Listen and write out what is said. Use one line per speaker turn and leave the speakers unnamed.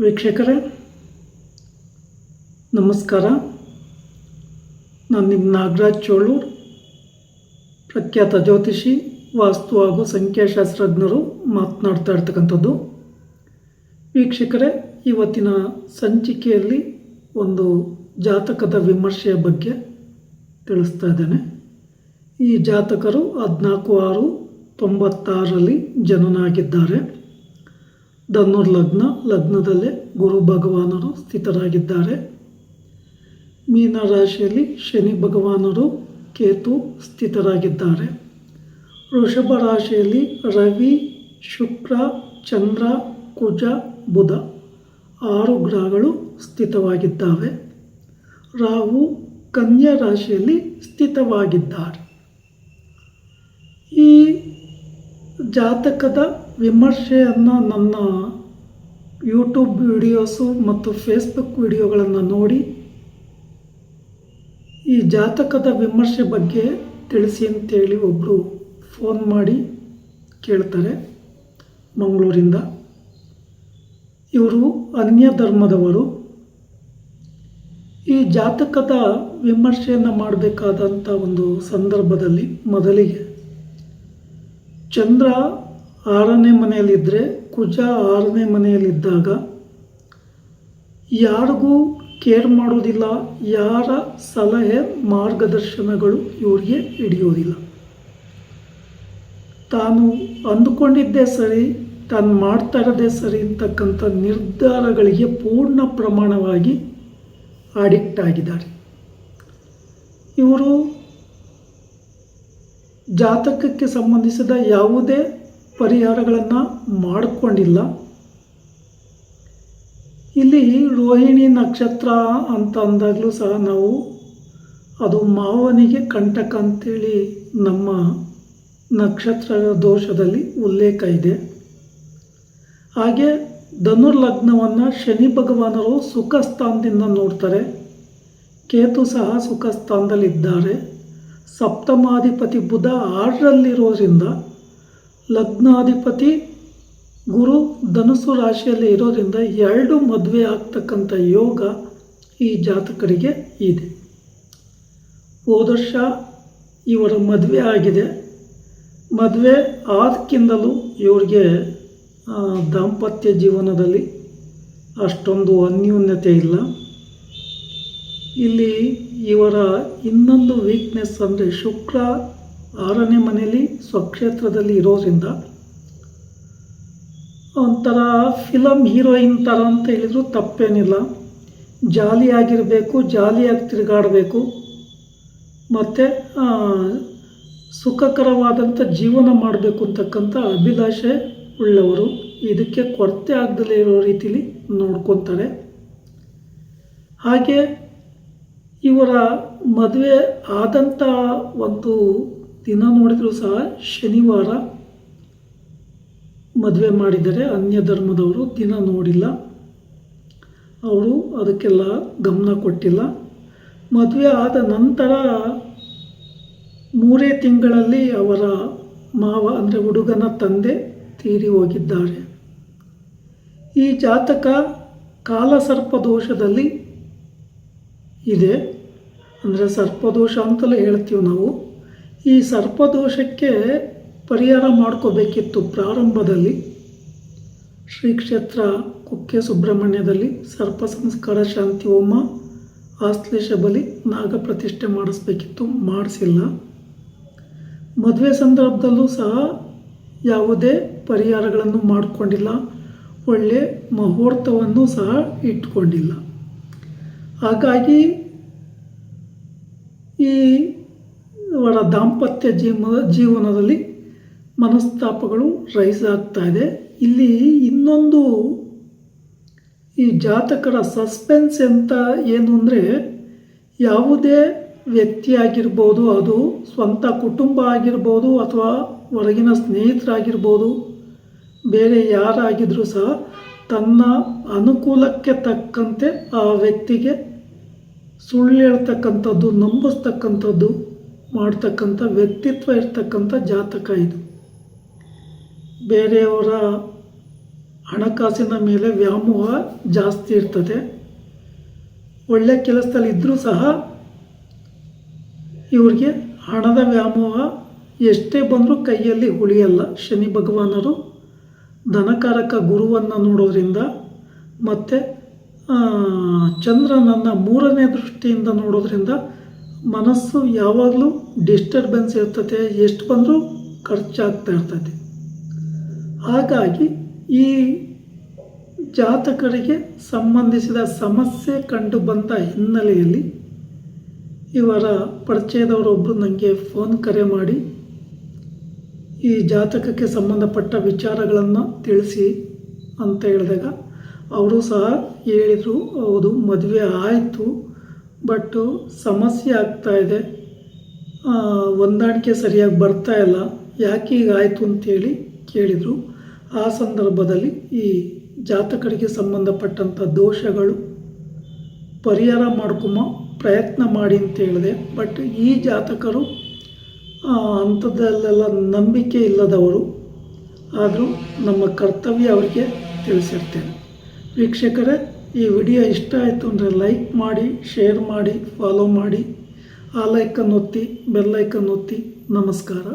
ವೀಕ್ಷಕರೇ ನಮಸ್ಕಾರ. ನಾನು ನಿಮ್ಮ ನಾಗರಾಜ್ ಚೋಳೂರ್, ಪ್ರಖ್ಯಾತ ಜ್ಯೋತಿಷಿ, ವಾಸ್ತು ಹಾಗೂ ಸಂಖ್ಯಾಶಾಸ್ತ್ರಜ್ಞರು ಮಾತನಾಡ್ತಾ ಇರ್ತಕ್ಕಂಥದ್ದು. ವೀಕ್ಷಕರೇ, ಇವತ್ತಿನ ಸಂಚಿಕೆಯಲ್ಲಿ ಒಂದು ಜಾತಕದ ವಿಮರ್ಶೆಯ ಬಗ್ಗೆ ತಿಳಿಸ್ತಾ ಇದ್ದೇನೆ. ಈ ಜಾತಕರು 14/6/96ರಲ್ಲಿ ಜನನಾಗಿದ್ದಾರೆ. ಧನುರ್ ಲಗ್ನದಲ್ಲೇ ಗುರು ಭಗವಾನರು ಸ್ಥಿತರಾಗಿದ್ದಾರೆ. ಮೀನ ರಾಶಿಯಲ್ಲಿ ಶನಿ ಭಗವಾನರು, ಕೇತು ಸ್ಥಿತರಾಗಿದ್ದಾರೆ. ವೃಷಭ ರಾಶಿಯಲ್ಲಿ ರವಿ, ಶುಕ್ರ, ಚಂದ್ರ, ಕುಜ, ಬುಧ 6 ಗ್ರಹಗಳು ಸ್ಥಿತವಾಗಿದ್ದಾವೆ. ರಾಹು ಕನ್ಯಾ ರಾಶಿಯಲ್ಲಿ ಸ್ಥಿತವಾಗಿದ್ದಾರೆ. ಈ ಜಾತಕದ ವಿಮರ್ಶೆಯನ್ನು ನನ್ನ ಯೂಟ್ಯೂಬ್ ವಿಡಿಯೋಸು ಮತ್ತು ಫೇಸ್ಬುಕ್ ವಿಡಿಯೋಗಳನ್ನು ನೋಡಿ ಈ ಜಾತಕದ ವಿಮರ್ಶೆ ಬಗ್ಗೆ ತಿಳಿಸಿ ಅಂತೇಳಿ ಒಬ್ಬರು ಫೋನ್ ಮಾಡಿ ಕೇಳ್ತಾರೆ ಮಂಗಳೂರಿಂದ. ಇವರು ಅನ್ಯ ಧರ್ಮದವರು. ಈ ಜಾತಕದ ವಿಮರ್ಶೆಯನ್ನು ಮಾಡಬೇಕಾದಂಥ ಒಂದು ಸಂದರ್ಭದಲ್ಲಿ ಮೊದಲಿಗೆ ಚಂದ್ರ 6ನೇ ಮನೆಯಲ್ಲಿದ್ದರೆ, ಕುಜ 6ನೇ ಮನೆಯಲ್ಲಿದ್ದಾಗ ಯಾರಿಗೂ ಕೇರ್ ಮಾಡೋದಿಲ್ಲ. ಯಾರ ಸಲಹೆ ಮಾರ್ಗದರ್ಶನಗಳು ಇವರಿಗೆ ಹಿಡಿಯೋದಿಲ್ಲ. ತಾನು ಅಂದುಕೊಂಡಿದ್ದೇ ಸರಿ, ತಾನು ಮಾಡ್ತಾ ಇರೋದೇ ಸರಿ ಅಂತಕ್ಕಂಥ ನಿರ್ಧಾರಗಳಿಗೆ ಪೂರ್ಣ ಪ್ರಮಾಣವಾಗಿ ಅಡಿಕ್ಟ್ ಆಗಿದ್ದಾರೆ. ಇವರು ಜಾತಕಕ್ಕೆ ಸಂಬಂಧಿಸಿದ ಯಾವುದೇ ಪರಿಹಾರಗಳನ್ನು ಮಾಡಿಕೊಂಡಿಲ್ಲ. ಇಲ್ಲಿ ರೋಹಿಣಿ ನಕ್ಷತ್ರ ಅಂತ ಅಂದಾಗಲೂ ಸಹ ನಾವು ಅದು ಮಾವನಿಗೆ ಕಂಟಕ ಅಂತೇಳಿ ನಮ್ಮ ನಕ್ಷತ್ರ ದೋಷದಲ್ಲಿ ಉಲ್ಲೇಖ ಇದೆ. ಹಾಗೆ ಧನುರ್ ಲಗ್ನವನ್ನು ಶನಿ ಭಗವಾನರು ಸುಖ ಸ್ಥಾನದಿಂದ ನೋಡ್ತಾರೆ. ಕೇತು ಸಹ ಸುಖ ಸ್ಥಾನದಲ್ಲಿದ್ದಾರೆ. ಸಪ್ತಮಾಧಿಪತಿ ಬುಧ 6ರಲ್ಲಿರೋದ್ರಿಂದ, ಲಗ್ನಾಧಿಪತಿ ಗುರು ಧನುಸ್ಸು ರಾಶಿಯಲ್ಲಿ ಇರೋದ್ರಿಂದ 2 ಮದುವೆ ಆಗ್ತಕ್ಕಂಥ ಯೋಗ ಈ ಜಾತಕರಿಗೆ ಇದೆ. ಹೋದ ವರ್ಷ ಇವರ ಮದುವೆ ಆಗಿದೆ. ಮದುವೆ ಆದಕ್ಕಿಂತಲೂ ಇವರಿಗೆ ದಾಂಪತ್ಯ ಜೀವನದಲ್ಲಿ ಅಷ್ಟೊಂದು ಅನ್ಯೂನ್ಯತೆ ಇಲ್ಲ. ಇಲ್ಲಿ ಇವರ ಇನ್ನೊಂದು ವೀಕ್ನೆಸ್ ಅಂದರೆ ಶುಕ್ರ 6ನೇ ಮನೆಯಲ್ಲಿ ಸ್ವಕ್ಷೇತ್ರದಲ್ಲಿ ಇರೋದ್ರಿಂದ ಒಂಥರ ಫಿಲಮ್ ಹೀರೋಯಿನ್ ಥರ ಅಂತ ಹೇಳಿದ್ರು ತಪ್ಪೇನಿಲ್ಲ. ಜಾಲಿಯಾಗಿರಬೇಕು, ಜಾಲಿಯಾಗಿ ತಿರುಗಾಡಬೇಕು, ಮತ್ತು ಸುಖಕರವಾದಂಥ ಜೀವನ ಮಾಡಬೇಕು ಅಂತಕ್ಕಂಥ ಅಭಿಲಾಷೆ ಉಳ್ಳವರು. ಇದಕ್ಕೆ ಕೊರತೆ ಆಗದಲ್ಲೇ ಇರೋ ರೀತಿಲಿ ನೋಡ್ಕೊತಾರೆ. ಹಾಗೆ ಇವರ ಮದುವೆ ಆದಂಥ ಒಂದು ದಿನ ನೋಡಿದರೂ ಸಹ ಶನಿವಾರ ಮದುವೆ ಮಾಡಿದರೆ. ಅನ್ಯ ಧರ್ಮದವರು ದಿನ ನೋಡಿಲ್ಲ, ಅವರು ಅದಕ್ಕೆಲ್ಲ ಗಮನ ಕೊಟ್ಟಿಲ್ಲ. ಮದುವೆ ಆದ ನಂತರ 3 ತಿಂಗಳಲ್ಲಿ ಅವರ ಮಾವ ಅಂದರೆ ಹುಡುಗನ ತಂದೆ ತೀರಿ ಹೋಗಿದ್ದಾರೆ. ಈ ಜಾತಕ ಕಾಲಸರ್ಪದೋಷದಲ್ಲಿ ಇದೆ. ಅಂದರೆ ಸರ್ಪದೋಷ ಅಂತಲೇ ಹೇಳ್ತೀವಿ ನಾವು. ಈ ಸರ್ಪದೋಷಕ್ಕೆ ಪರಿಹಾರ ಮಾಡ್ಕೋಬೇಕಿತ್ತು. ಪ್ರಾರಂಭದಲ್ಲಿ ಶ್ರೀ ಕ್ಷೇತ್ರ ಕುಕ್ಕೆ ಸುಬ್ರಹ್ಮಣ್ಯದಲ್ಲಿ ಸರ್ಪ ಸಂಸ್ಕಾರ, ಶಾಂತಿ ಹೋಮ, ಆಶ್ಲೇಷ ಬಲಿ, ನಾಗ ಪ್ರತಿಷ್ಠೆ ಮಾಡಿಸ್ಬೇಕಿತ್ತು. ಮಾಡಿಸಿಲ್ಲ. ಮದುವೆ ಸಂದರ್ಭದಲ್ಲೂ ಸಹ ಯಾವುದೇ ಪರಿಹಾರಗಳನ್ನು ಮಾಡಿಕೊಂಡಿಲ್ಲ. ಒಳ್ಳೆಯ ಮುಹೂರ್ತವನ್ನು ಸಹ ಇಟ್ಕೊಂಡಿಲ್ಲ. ಹಾಗಾಗಿ ಈ ಅವರ ದಾಂಪತ್ಯ ಜೀವನದಲ್ಲಿ ಮನಸ್ತಾಪಗಳು ರೈಸ್ ಆಗ್ತಾ ಇದೆ. ಇಲ್ಲಿ ಇನ್ನೊಂದು ಈ ಜಾತಕರ ಸಸ್ಪೆನ್ಸ್ ಅಂತ ಏನು ಅಂದರೆ, ಯಾವುದೇ ವ್ಯಕ್ತಿ ಆಗಿರ್ಬೋದು, ಅದು ಸ್ವಂತ ಕುಟುಂಬ ಆಗಿರ್ಬೋದು ಅಥವಾ ಹೊರಗಿನ ಸ್ನೇಹಿತರಾಗಿರ್ಬೋದು, ಬೇರೆ ಯಾರಾಗಿದ್ರೂ ಸಹ ತನ್ನ ಅನುಕೂಲಕ್ಕೆ ತಕ್ಕಂತೆ ಆ ವ್ಯಕ್ತಿಗೆ ಸುಳ್ಳು ಹೇಳ್ತಕ್ಕಂಥದ್ದು, ನಂಬಿಸ್ತಕ್ಕಂಥದ್ದು ಮಾಡ್ತಕ್ಕಂಥ ವ್ಯಕ್ತಿತ್ವ ಇರ್ತಕ್ಕಂಥ ಜಾತಕ ಇದು. ಬೇರೆಯವರ ಹಣಕಾಸಿನ ಮೇಲೆ ವ್ಯಾಮೋಹ ಜಾಸ್ತಿ ಇರ್ತದೆ. ಒಳ್ಳೆ ಕೆಲಸದಲ್ಲಿ ಇದ್ದರೂ ಸಹ ಇವ್ರಿಗೆ ಹಣದ ವ್ಯಾಮೋಹ ಎಷ್ಟೇ ಬಂದರೂ ಕೈಯಲ್ಲಿ ಉಳಿಯಲ್ಲ. ಶನಿ ಭಗವಾನರು ಧನಕಾರಕ ಗುರುವನ್ನು ನೋಡೋದ್ರಿಂದ ಮತ್ತು ಚಂದ್ರನನ್ನು 3ನೇ ದೃಷ್ಟಿಯಿಂದ ನೋಡೋದ್ರಿಂದ ಮನಸ್ಸು ಯಾವಾಗಲೂ ಡಿಸ್ಟರ್ಬೆನ್ಸ್ ಇರ್ತದೆ, ಎಷ್ಟು ಬಂದರೂ ಖರ್ಚಾಗ್ತಾ ಇರ್ತದೆ. ಹಾಗಾಗಿ ಈ ಜಾತಕರಿಗೆ ಸಂಬಂಧಿಸಿದ ಸಮಸ್ಯೆ ಕಂಡು ಬಂದ ಹಿನ್ನೆಲೆಯಲ್ಲಿ ಇವರ ಪರಿಚಯದವರೊಬ್ಬರು ನನಗೆ ಫೋನ್ ಕರೆ ಮಾಡಿ ಈ ಜಾತಕಕ್ಕೆ ಸಂಬಂಧಪಟ್ಟ ವಿಚಾರಗಳನ್ನು ತಿಳಿಸಿ ಅಂತ ಹೇಳಿದಾಗ ಅವರು ಸಹ ಹೇಳಿದರು, ಹೌದು ಮದುವೆ ಆಯಿತು, ಬಟ್ಟು ಸಮಸ್ಯೆ ಆಗ್ತಾಯಿದೆ, ಹೊಂದಾಣಿಕೆ ಸರಿಯಾಗಿ ಬರ್ತಾಯಿಲ್ಲ, ಯಾಕೆ ಹೀಗಾಯಿತು ಅಂತೇಳಿ ಕೇಳಿದರು. ಆ ಸಂದರ್ಭದಲ್ಲಿ ಈ ಜಾತಕರಿಗೆ ಸಂಬಂಧಪಟ್ಟಂಥ ದೋಷಗಳು ಪರಿಹಾರ ಮಾಡ್ಕೊಂಬ ಪ್ರಯತ್ನ ಮಾಡಿ ಅಂತ ಹೇಳಿದೆ. ಬಟ್ ಈ ಜಾತಕರು ಅಂಥದ್ದಲ್ಲೆಲ್ಲ ನಂಬಿಕೆ ಇಲ್ಲದವರು, ಆದರೂ ನಮ್ಮ ಕರ್ತವ್ಯ ಅವರಿಗೆ ತಿಳಿಸಿರ್ತೇನೆ. ವೀಕ್ಷಕರೇ, ಈ ವಿಡಿಯೋ ಇಷ್ಟ ಆಯಿತು ಅಂದರೆ ಲೈಕ್ ಮಾಡಿ, ಶೇರ್ ಮಾಡಿ, ಫಾಲೋ ಮಾಡಿ, ಆ ಲೈಕನ್ನು ಒತ್ತಿ, ಬೆಲ್ಲೈಕನ್ನು ಒತ್ತಿ. ನಮಸ್ಕಾರ.